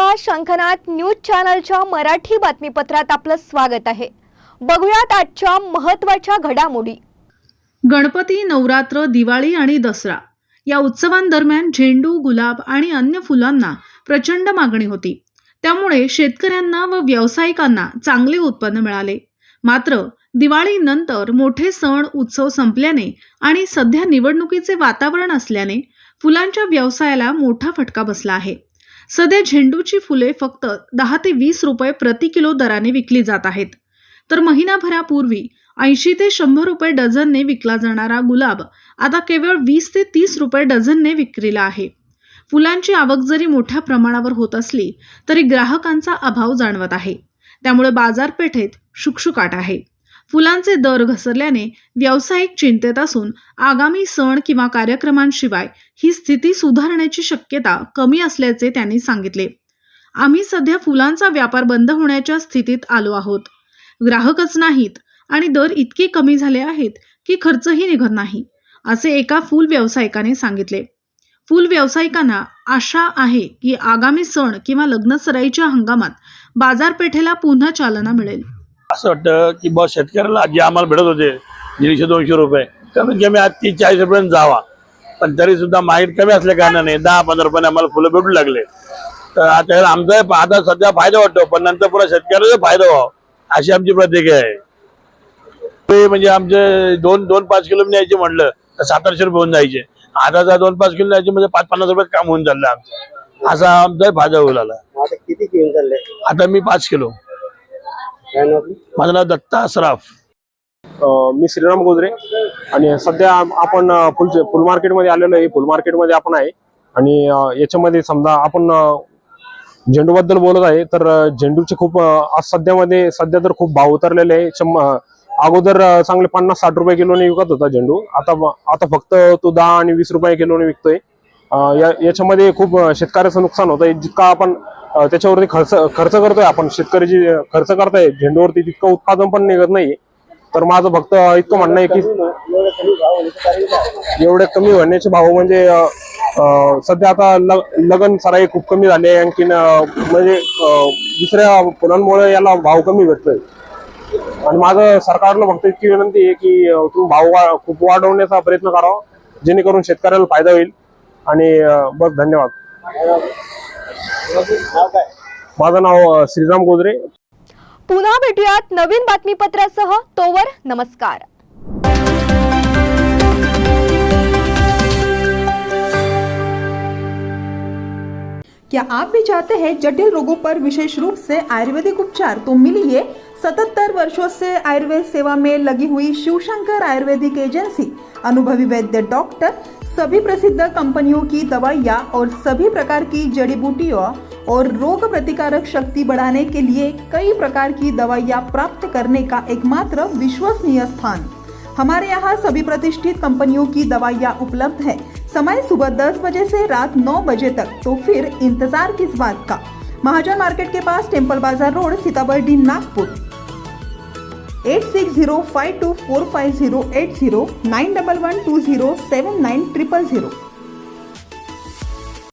नमस्कार, शंखनाद न्यूज चॅनलच्या मराठी बातमीपत्रात आपलं स्वागत आहे। बघूयात आजच्या महत्त्वाच्या घडामोडी। गणपती, नवरात्र, दिवाळी आणि दसरा या उत्सवांदरम्यान झेंडू, गुलाब आणि अन्य फुलांना प्रचंड मागणी होती। त्यामुळे शेतकऱ्यांना व व्यावसायिकांना चांगले उत्पन्न मिळाले। मात्र दिवाळीनंतर मोठे सण उत्सव संपल्याने आणि सध्या निवडणुकीचे वातावरण असल्याने फुलांच्या व्यवसायाला मोठा फटका बसला आहे। सध्या झेंडूची फुले फक्त 10 ते 20 रुपये प्रति किलो दराने विकली जात आहेत, तर महिनाभरापूर्वी 80 ते 100 रुपये डझनने विकला जाणारा गुलाब आता केवळ 20 ते 30 रुपये डझनने विक्रीला आहे। फुलांची आवक जरी मोठ्या प्रमाणावर होत असली तरी ग्राहकांचा अभाव जाणवत आहे। त्यामुळे बाजारपेठेत शुकशुकाट आहे। फुलांचे दर घसरल्याने व्यावसायिक चिंतेत असून आगामी सण किंवा कार्यक्रमांशिवाय ही स्थिती सुधारण्याची शक्यता कमी असल्याचे त्यांनी सांगितले। आम्ही सध्या फुलांचा व्यापार बंद होण्याच्या स्थितीत आलो आहोत। ग्राहकच नाहीत आणि दर इतके कमी झाले आहेत की खर्चही निघत नाही, असे एका फूल व्यावसायिकाने सांगितले। फूल व्यावसायिकांना आशा आहे की आगामी सण किंवा लग्नसराईच्या हंगामात बाजारपेठेला पुन्हा चालना मिळेल। असं वाटतं की बस शेतकऱ्याला जे आम्हाला भेटत होते 150-200 रुपये कमीत कमी आज 30-40 रुपयांनी जावा, पण तरी सुद्धा मार्केट कमी असल्या कारणाने 10-15 रुपयाने आम्हाला फुलं भेटू लागले। तर आता आमचा आता सध्या फायदा वाटतो, पण नंतर पुन्हा शेतकऱ्याला फायदा व्हावा अशी आमची प्रतिक्रिया आहे। ते म्हणजे आमचे 2-5 किलो न्यायचे म्हटलं तर 700 रुपये होऊन जायचे। आता 2-5 किलो न्यायचे म्हणजे 5-50 रुपयात काम होऊन चाललं आमचं। असा आमचा फायदा होऊ लागला। किती घेऊन चालले? आता मी 5 किलो। माझं नाव दत्ता सराफ। मी श्रीराम गोजरे आणि सध्या आपण फुल मार्केटमध्ये आलेलो आहे। फुल मार्केटमध्ये आपण आहे आणि याच्यामध्ये समजा आपण झेंडू बद्दल बोलत आहे, तर झेंडूचे खूप आज सध्या तर खूप भाव उतरलेले आहे। अगोदर चांगले 50-60 रुपये किलोने विकत होता झेंडू, आता फक्त तो 10 आणि 20 रुपये किलोने विकतोय। याच्यामध्ये खूप शेतकऱ्याचं नुकसान होत आहे। जितका आपण त्याच्यावरती खर्च करतोय, आपण शेतकरी जे खर्च करताय झेंडूवरती तितकं उत्पादन पण निघत नाही। तर माझं फक्त इतकं म्हणणं आहे की एवढे कमी होण्याचे भाव म्हणजे सध्या आता लगन सराई खूप कमी झाले, आणखीन म्हणजे दुसऱ्या फुलांमुळे याला भाव कमी भेटतोय। आणि माझं सरकारला फक्त इतकी विनंती आहे की तुम्ही भाव खूप वाढवण्याचा प्रयत्न करावा, जेणेकरून शेतकऱ्याला फायदा होईल। आणि बस, धन्यवाद। माझं नाव श्रीराम गोजरे। पुन्हा भेटूयात नवीन बातमीपत्रासह, तोवर नमस्कार। क्या आप भी चाहते हैं जटिल रोगों पर विशेष रूप से आयुर्वेदिक उपचार? तो मिलिए 77 वर्षों से आयुर्वेद सेवा में लगी हुई शिवशंकर आयुर्वेदिक एजेंसी। अनुभवी वैद्य डॉक्टर, सभी प्रसिद्ध कंपनियों की दवाइयाँ और सभी प्रकार की जड़ी बूटियों और रोग प्रतिकारक शक्ति बढ़ाने के लिए कई प्रकार की दवाइयाँ प्राप्त करने का एकमात्र विश्वसनीय स्थान। हमारे यहाँ सभी प्रतिष्ठित कंपनियों की दवाइयाँ उपलब्ध है। समय सुबह 10 बजे से रात 9 बजे तक, तो फिर इंतजार किस बात का। महाजन मार्केट के पास, टेम्पल बाजार रोड, सीताबर्डी, नागपुर। 8605245080 911207900।